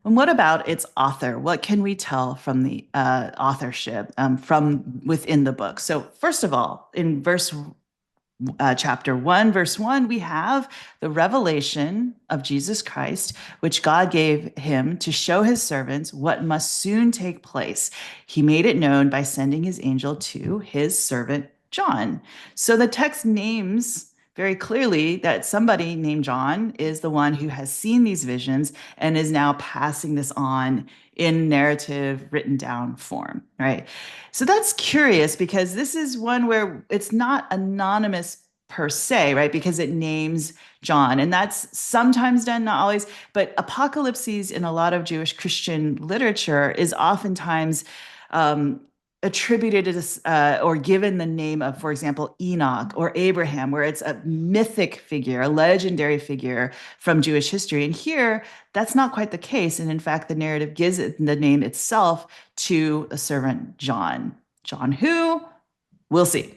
And what about its author? What can we tell from the authorship from within the book? So, first of all, in chapter 1, verse 1, we have the revelation of Jesus Christ, which God gave him to show his servants what must soon take place. He made it known by sending his angel to his servant John. So the text names very clearly that somebody named John is the one who has seen these visions and is now passing this on in narrative written down form, right? So that's curious because this is one where it's not anonymous per se, right? Because it names John. And that's sometimes done, not always, but apocalypses in a lot of Jewish Christian literature is oftentimes um, attributed or given the name of, for example, Enoch or Abraham, where it's a mythic figure, a legendary figure from Jewish history. And here, that's not quite the case. And in fact, the narrative gives it the name itself to a servant John. John who? We'll see.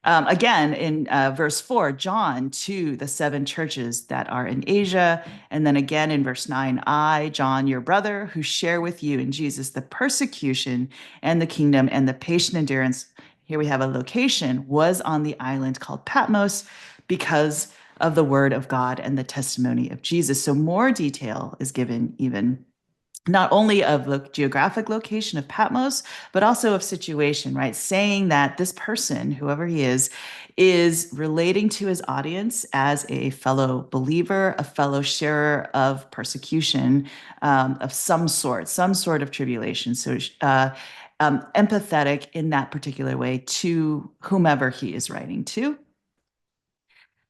Again, in verse 4, John to the seven churches that are in Asia. And then again in verse 9, I, John, your brother, who share with you in Jesus the persecution and the kingdom and the patient endurance. Here we have a location, was on the island called Patmos because of the word of God and the testimony of Jesus. So more detail is given even not only of the geographic location of Patmos, but also of situation, right? Saying that this person, whoever he is relating to his audience as a fellow believer, a fellow sharer of persecution of some sort of tribulation. So empathetic in that particular way to whomever he is writing to.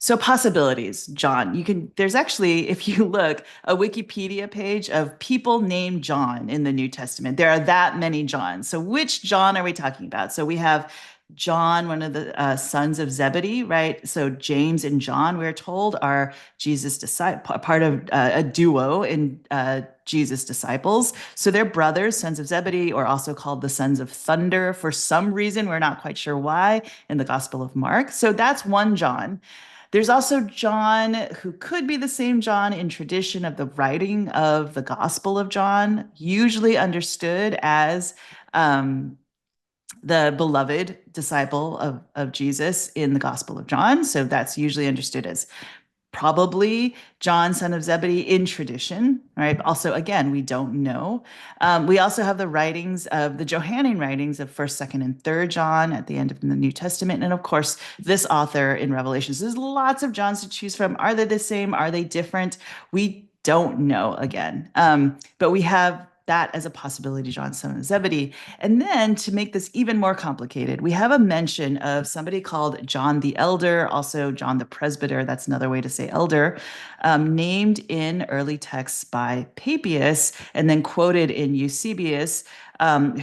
So possibilities, John. There's actually, if you look, a Wikipedia page of people named John in the New Testament. There are that many Johns. So which John are we talking about? So we have John, one of the sons of Zebedee, right? So James and John, we're told, are Jesus' disciple, part of a duo in Jesus' disciples. So they're brothers, sons of Zebedee, or also called the sons of thunder for some reason. We're not quite sure why in the Gospel of Mark. So that's one John. There's also John, who could be the same John in tradition of the writing of the Gospel of John, usually understood as the beloved disciple of Jesus in the Gospel of John. So that's usually understood as probably John, son of Zebedee, in tradition, right? Also, again, we don't know. We also have the writings of the Johannine writings of 1st, 2nd, and 3rd John at the end of the New Testament. And of course, this author in Revelations. There's lots of Johns to choose from. Are they the same? Are they different? We don't know again. But we have that as a possibility, John, son of Zebedee. And then to make this even more complicated, we have a mention of somebody called John the Elder, also John the Presbyter, that's another way to say elder, named in early texts by Papias and then quoted in Eusebius,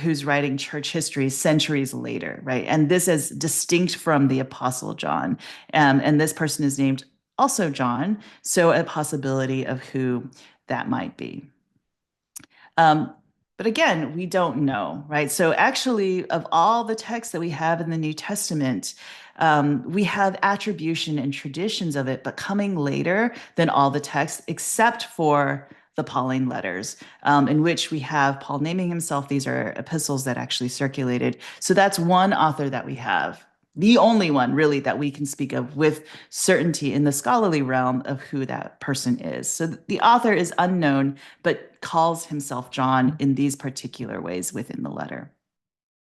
who's writing church history centuries later, right? And this is distinct from the Apostle John. And this person is named also John, so a possibility of who that might be. Um, but again, we don't know, right? So actually, of all the texts that we have in the New Testament, we have attribution and traditions of it, but coming later than all the texts, except for the Pauline letters, in which we have Paul naming himself. These are epistles that actually circulated. So that's one author that we have. The only one really that we can speak of with certainty in the scholarly realm of who that person is. So the author is unknown, but calls himself John in these particular ways within the letter.